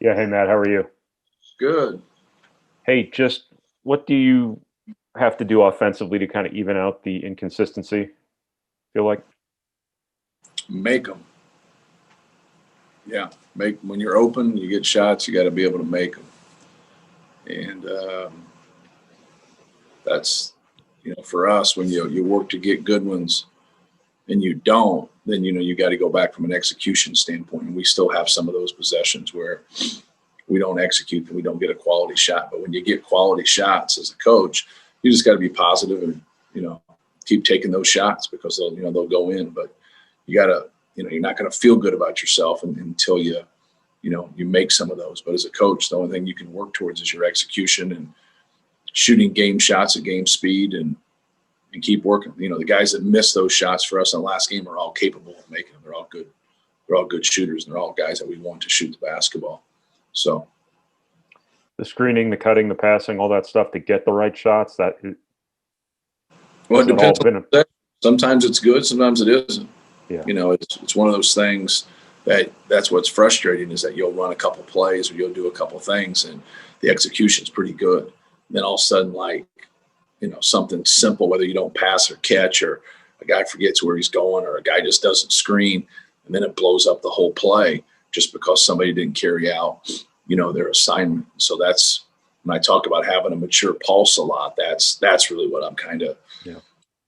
Yeah, hey Matt, how are you? Good. Hey, just what do you have to do offensively to kind of even out the inconsistency? Feel like Make them. Yeah. Make when you're open, you get shots. You got to be able to make them, and that's for us when you work to get good ones and you don't, then you got to go back from an execution standpoint. And we still have some of those possessions where we don't execute and we don't get a quality shot. But when you get quality shots as a coach, you just got to be positive and you know keep taking those shots because they'll go in. But you got to you're not going to feel good about yourself until you make some of those. But as a coach, the only thing you can work towards is your execution and shooting game shots at game speed and keep working. The guys that missed those shots for us in the last game are all capable of making them. They're all good. They're all good shooters, and they're all guys that we want to shoot the basketball. So, the screening, the cutting, the passing, all that stuff to get the right shots. That well, has it it all depends on been? the possession. Sometimes it's good, sometimes it isn't. Yeah, It's one of those things that's what's frustrating is that you'll run a couple plays or you'll do a couple things and the execution's pretty good. And then all of a sudden, like something simple, whether you don't pass or catch, or a guy forgets where he's going, or a guy just doesn't screen, and then it blows up the whole play just because somebody didn't carry out, their assignment. So that's when I talk about having a mature pulse a lot. That's really what I'm kind of yeah.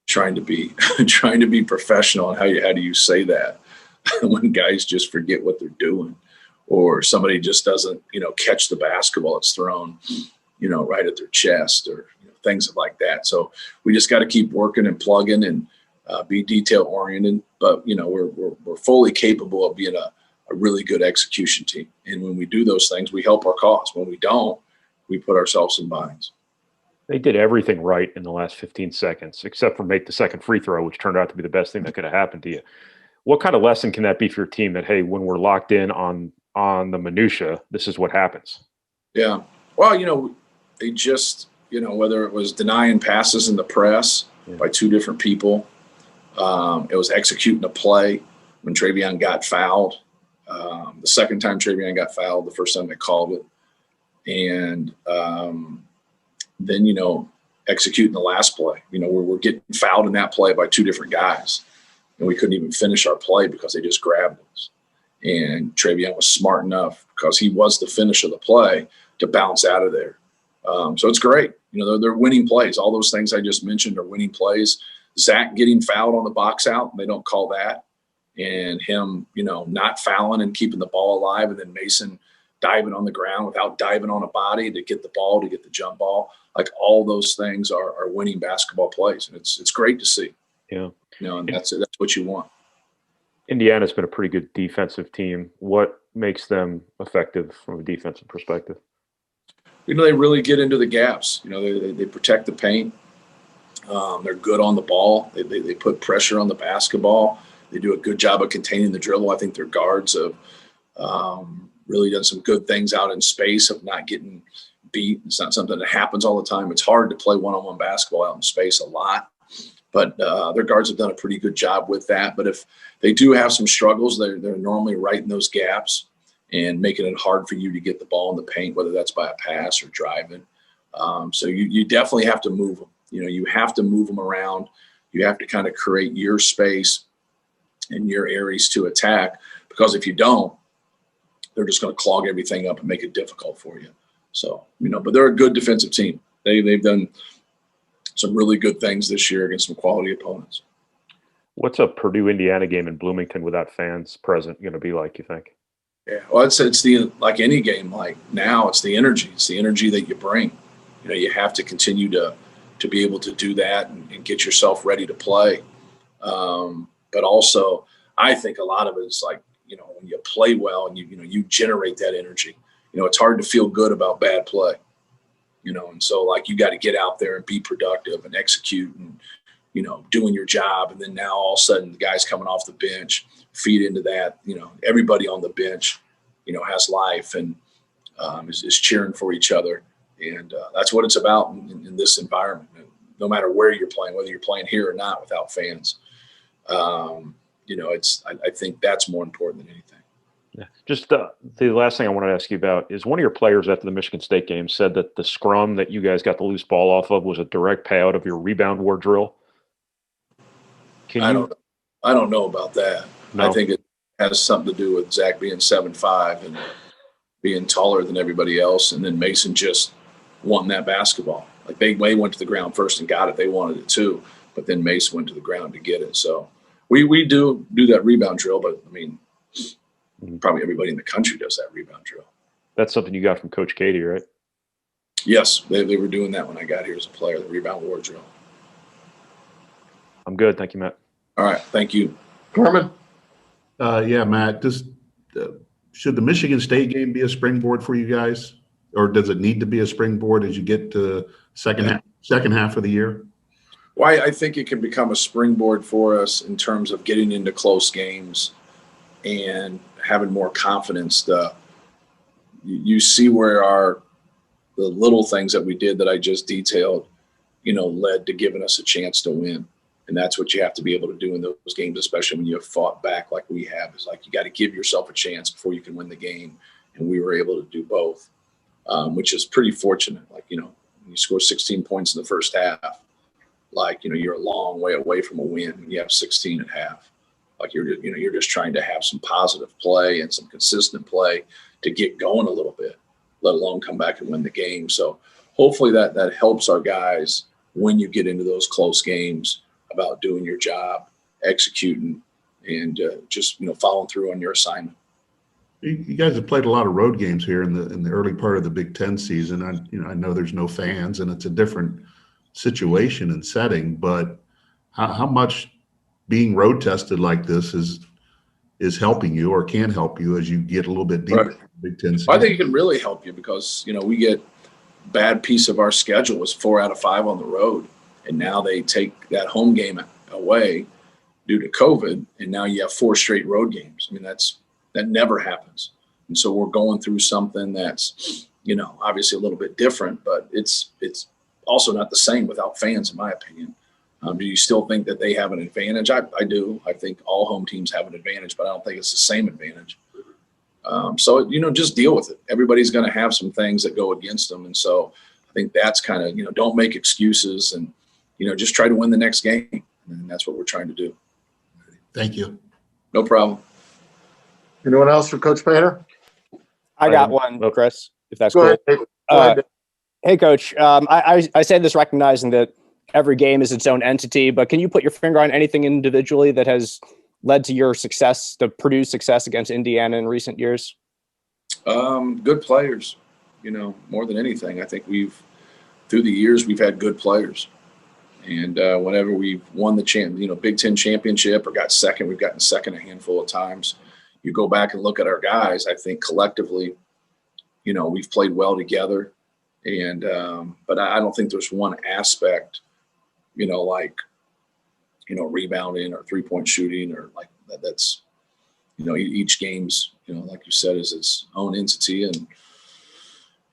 trying to be trying to be professional. And how do you say that when guys just forget what they're doing, or somebody just doesn't catch the basketball it's thrown right at their chest, or things like that. So we just got to keep working and plugging and be detail oriented. But we're fully capable of being a really good execution team. And when we do those things, we help our cause. When we don't, we put ourselves in binds. They did everything right in the last 15 seconds, except for make the second free throw, which turned out to be the best thing that could have happened to you. What kind of lesson can that be for your team? That hey, when we're locked in on the minutia, this is what happens. Yeah. Well, they just whether it was denying passes in the press Yeah, by two different people, it was executing a play when Travion got fouled. The second time Travion got fouled, the first time they called it, and then executing the last play. We're getting fouled in that play by two different guys, and we couldn't even finish our play because they just grabbed us. And Travion was smart enough because he was the finish of the play to bounce out of there. So it's great. They're winning plays. All those things I just mentioned are winning plays. Zach getting fouled on the box out, they don't call that. And him, not fouling and keeping the ball alive. And then Mason diving on the ground without diving on a body to get the ball, to get the jump ball. Like all those things are winning basketball plays. And it's great to see, yeah. and that's what you want. Indiana's been a pretty good defensive team. What makes them effective from a defensive perspective? They really get into the gaps. They protect the paint. They're good on the ball. They put pressure on the basketball. They do a good job of containing the dribble. I think their guards have really done some good things out in space of not getting beat. It's not something that happens all the time. It's hard to play one-on-one basketball out in space a lot, but their guards have done a pretty good job with that. But if they do have some struggles, they're normally right in those gaps and making it hard for you to get the ball in the paint, whether that's by a pass or driving. So you definitely have to move them. You have to move them around. You have to kind of create your space and your areas to attack, because if you don't, they're just going to clog everything up and make it difficult for you. So, but they're a good defensive team. They've done some really good things this year against some quality opponents. What's a Purdue Indiana game in Bloomington without fans present going to be like, you think? Yeah, well, it's the like any game. Like now, it's the energy. It's the energy that you bring. You have to continue to be able to do that and get yourself ready to play. But also, I think a lot of it is like when you play well and you generate that energy. It's hard to feel good about bad play. And so like you got to get out there and be productive and execute and doing your job. And then now all of a sudden the guys coming off the bench feed into that. Everybody on the bench, has life and is cheering for each other. And that's what it's about in this environment. And no matter where you're playing, whether you're playing here or not, without fans, I think that's more important than anything. Yeah. Just the last thing I wanted to ask you about is one of your players after the Michigan State game said that the scrum that you guys got the loose ball off of was a direct payout of your rebound war drill. Can I you? don't I don't know about that. I No. think it has something to do with Zach being 7'5" and being taller than everybody else, and then Mason just wanting that basketball. Like they went to the ground first and got it. They wanted it too, but then Mason went to the ground to get it. So we do that rebound drill, but I mean, Mhm. probably everybody in the country does that rebound drill. That's something you got from Coach Katie, right? Yes, they were doing that when I got here as a player, the rebound war drill. I'm good. Thank you, Matt. All right, thank you. Carmen? Yeah, Matt, uh, should the Michigan State game be a springboard for you guys? Or does it need to be a springboard as you get to second half of the year? Well, I think it can become a springboard for us in terms of getting into close games and having more confidence. You see where the little things that we did that I just detailed, led to giving us a chance to win. And that's what you have to be able to do in those games, especially when you have fought back like we have. Is like you got to give yourself a chance before you can win the game. And we were able to do both, which is pretty fortunate. Like, when you score 16 points in the first half, like, you're a long way away from a win when you have 16 at half. Like you're just trying to have some positive play and some consistent play to get going a little bit, let alone come back and win the game. So hopefully that helps our guys when you get into those close games about doing your job, executing, and just following through on your assignment. You guys have played a lot of road games here in the early part of the Big Ten season. I know there's no fans and it's a different situation and setting, but how much being road tested like this is helping you or can help you as you get a little bit deeper Right. in the Big Ten season? I think it can really help you because we get bad piece of our schedule was 4 out of 5 on the road, and now they take that home game away due to COVID, and now you have 4 straight road games. I mean, that never happens, and so we're going through something that's obviously a little bit different, but it's also not the same without fans, in my opinion. Do you still think that they have an advantage? I do. I think all home teams have an advantage, but I don't think it's the same advantage. So just deal with it. Everybody's going to have some things that go against them, and so I think that's kind of don't make excuses and just try to win the next game, and that's what we're trying to do. Thank you. No problem. Anyone else for Coach Painter? I got one, Chris, if that's Go cool. ahead. Dave. Go ahead, Dave. Hey, Coach. I say this recognizing that every game is its own entity, but can you put your finger on anything individually that has led to your success, to Purdue's success against Indiana in recent years? Good players, more than anything. I think through the years, we've had good players. And whenever we've won the Big Ten championship or got second, we've gotten second a handful of times. You go back and look at our guys, I think collectively, we've played well together. And but I don't think there's one aspect, like, rebounding or 3-point shooting or like that. That's, each game's, like you said, is its own entity. And,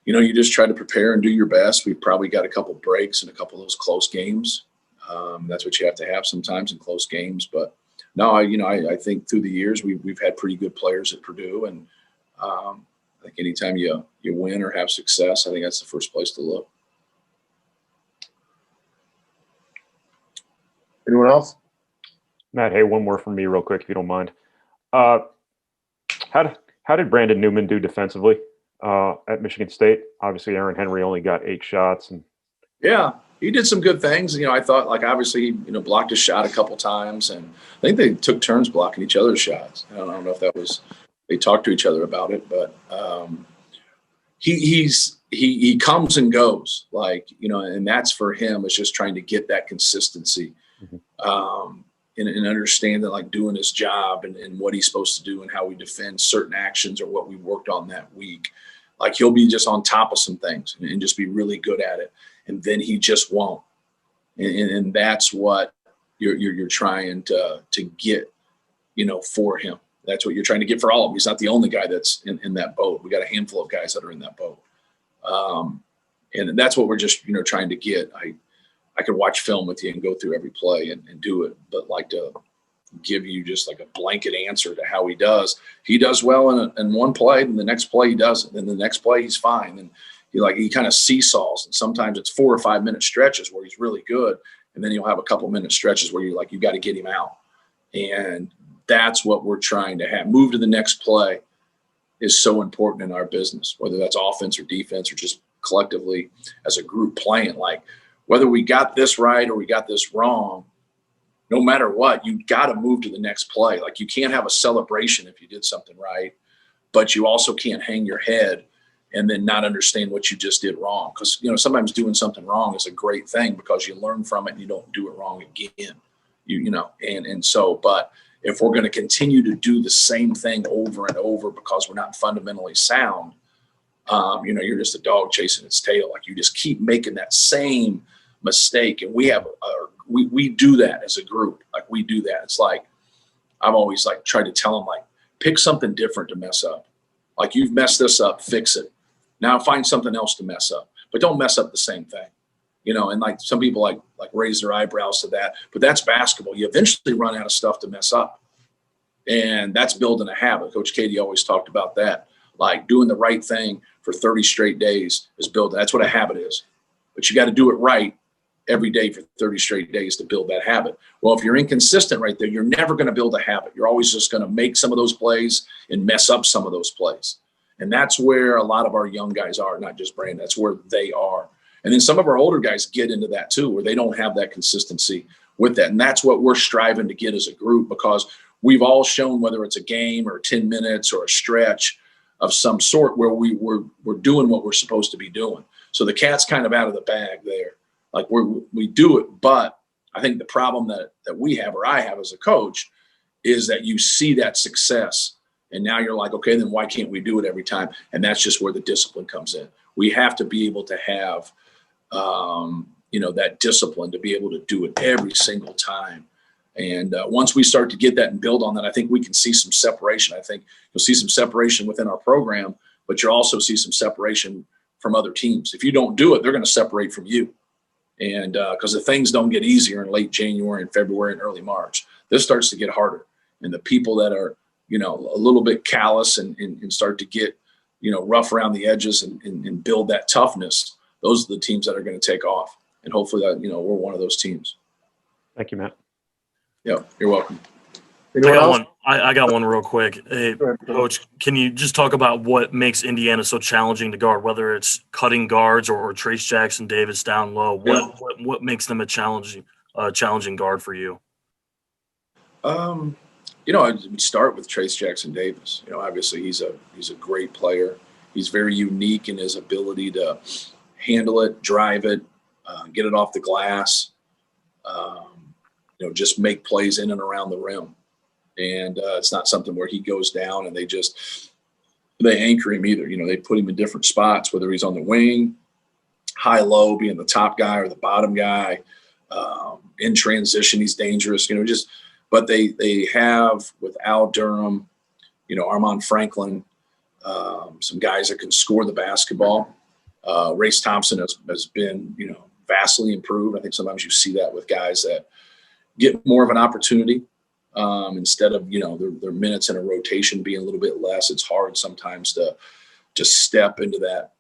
you just try to prepare and do your best. We've probably got a couple breaks and a couple of those close games. That's what you have to have sometimes in close games. But no, I think through the years we've had pretty good players at Purdue, and I think anytime you win or have success, I think that's the first place to look. Anyone else? Matt, hey, one more from me real quick, if you don't mind. How did Brandon Newman do defensively at Michigan State? Obviously, Aaron Henry only got 8 shots. Yeah, he did some good things. I thought, like, obviously, he blocked his shot a couple times, and I think they took turns blocking each other's shots. I don't know if that was they talked to each other about it, but he comes and goes, like, and that's for him. It's just trying to get that consistency. Mm-hmm. And understand that, like, doing his job and what he's supposed to do and how we defend certain actions or what we worked on that week. Like, he'll be just on top of some things and just be really good at it. And then he just won't. And that's what you're trying to get, for him. That's what you're trying to get for all of them. He's not the only guy that's in that boat. We got a handful of guys that are in that boat. And that's what we're just, trying to get. I could watch film with you and go through every play and do it, but like to give you just like a blanket answer to how he does. He does well in one play, and the next play he doesn't. And the next play he's fine. And he kind of seesaws. And sometimes it's 4 or 5 minute stretches where he's really good. And then he'll have a couple minute stretches where you're like, you got to get him out. And that's what we're trying to have. Move to the next play is so important in our business, whether that's offense or defense or just collectively as a group playing. Like whether we got this right or we got this wrong, no matter what, you got to move to the next play. Like you can't have a celebration if you did something right, but you also can't hang your head and then not understand what you just did wrong. Because, sometimes doing something wrong is a great thing because you learn from it and you don't do it wrong again. But if we're going to continue to do the same thing over and over because we're not fundamentally sound, you're just a dog chasing its tail. Like you just keep making that same mistake. And we do that as a group. Like we do that. It's like, I've always tried to tell them, pick something different to mess up. Like you've messed this up, fix it. Now find something else to mess up, but don't mess up the same thing. And some people like raise their eyebrows to that, but that's basketball. You eventually run out of stuff to mess up. And that's building a habit. Coach Katie always talked about that. Like doing the right thing for 30 straight days is building. That's what a habit is. But you got to do it right every day for 30 straight days to build that habit. Well, if you're inconsistent right there, you're never going to build a habit. You're always just going to make some of those plays and mess up some of those plays. And that's where a lot of our young guys are, not just Brandon. That's where they are. And then some of our older guys get into that too, where they don't have that consistency with that. And that's what we're striving to get as a group, because we've all shown, whether it's a game or 10 minutes or a stretch of some sort, where we're doing what we're supposed to be doing. So the cat's kind of out of the bag there. Like we do it, but I think the problem that we have, or I have as a coach, is that you see that success and now you're like, okay, then why can't we do it every time? And that's just where the discipline comes in. We have to be able to have, that discipline to be able to do it every single time. And once we start to get that and build on that, I think we can see some separation. I think you'll see some separation within our program, but you'll also see some separation from other teams. If you don't do it, they're going to separate from you. And because the things don't get easier in late January and February and early March, this starts to get harder. And the people that are, a little bit callous and start to get, rough around the edges and build that toughness, those are the teams that are going to take off. And hopefully that, we're one of those teams. Thank you, Matt. Yeah, you're welcome. I got one real quick. Hey, Coach, can you just talk about what makes Indiana so challenging to guard, whether it's cutting guards or Trace Jackson Davis down low? What makes them a challenging guard for you? I would start with Trace Jackson Davis. Obviously he's a great player. He's very unique in his ability to handle it, drive it, get it off the glass, just make plays in and around the rim. And it's not something where he goes down and they anchor him either. They put him in different spots, whether he's on the wing, high, low, being the top guy or the bottom guy. In transition, he's dangerous, but they have, with Al Durham, Armand Franklin, some guys that can score the basketball. Race Thompson has been, vastly improved. I think sometimes you see that with guys that get more of an opportunity. Instead of, their minutes in a rotation being a little bit less, it's hard sometimes to just step into that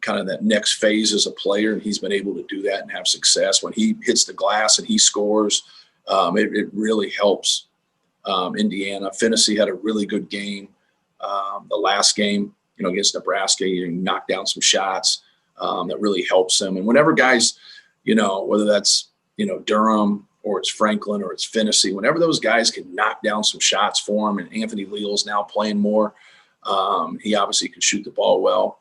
kind of that next phase as a player. And he's been able to do that and have success. When he hits the glass and he scores, it really helps Indiana. Finney had a really good game. The last game, against Nebraska, he knocked down some shots that really helps them. And whenever guys, whether that's, Durham, or it's Franklin, or it's Finney, whenever those guys can knock down some shots for him, and Anthony Leal's now playing more, he obviously can shoot the ball well.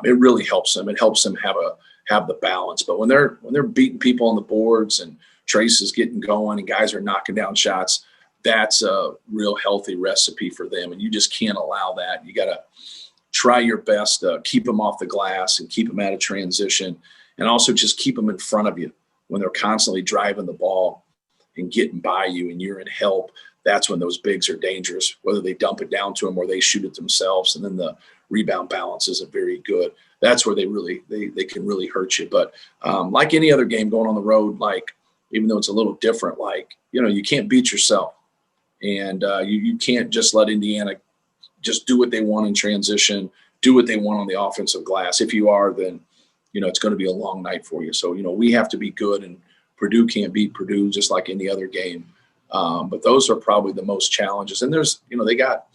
It really helps them. It helps them have the balance. But when they're beating people on the boards and Trace is getting going and guys are knocking down shots, that's a real healthy recipe for them. And you just can't allow that. You got to try your best to keep them off the glass and keep them out of transition, and also just keep them in front of you. When they're constantly driving the ball and getting by you and you're in help, that's when those bigs are dangerous, whether they dump it down to them or they shoot it themselves, and then the rebound balance isn't very good. That's where they can really hurt you. But like any other game going on the road, like even though it's a little different. Like, you can't beat yourself, and you can't just let Indiana just do what they want in transition, do what they want on the offensive glass. If you are, then it's going to be a long night for you. So we have to be good, and Purdue can't beat Purdue just like any other game. But those are probably the most challenges. And there's they got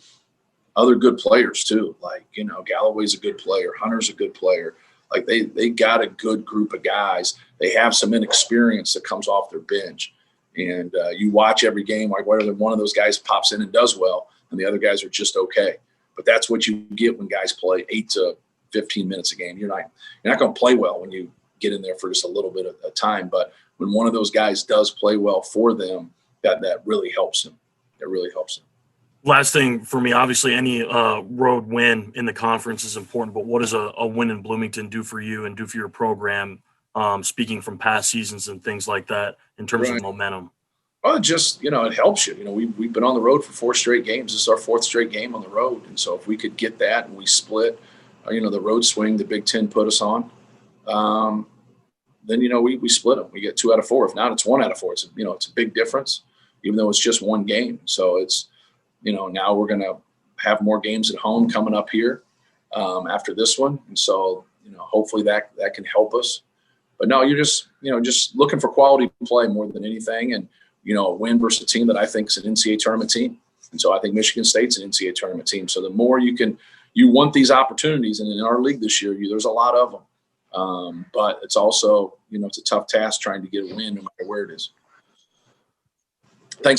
other good players too. Like Galloway's a good player, Hunter's a good player. Like they got a good group of guys. They have some inexperience that comes off their bench. And you watch every game, like whether one of those guys pops in and does well, and the other guys are just okay. But that's what you get when guys play 8 to 15 minutes a game. You're not going to play well when you get in there for just a little bit of time. But when one of those guys does play well for them, that really helps them. It really helps them. Last thing for me, obviously, any road win in the conference is important. But what does a win in Bloomington do for you and do for your program? Speaking from past seasons and things like that, in terms of momentum. Well, just it helps you. We've been on the road for 4 straight games. This is our 4th straight game on the road, and so if we could get that and we split, the road swing the Big Ten put us on, then we split them. We get 2 out of 4. If not, it's 1 out of 4. It's it's a big difference, even though it's just one game. So it's now we're going to have more games at home coming up here after this one, and so hopefully that can help us. But no, you're just looking for quality play more than anything, and a win versus a team that I think is an NCAA tournament team. And so I think Michigan State's an NCAA tournament team. So the more you want these opportunities, and in our league this year, there's a lot of them. But it's also, it's a tough task trying to get a win no matter where it is. Thanks.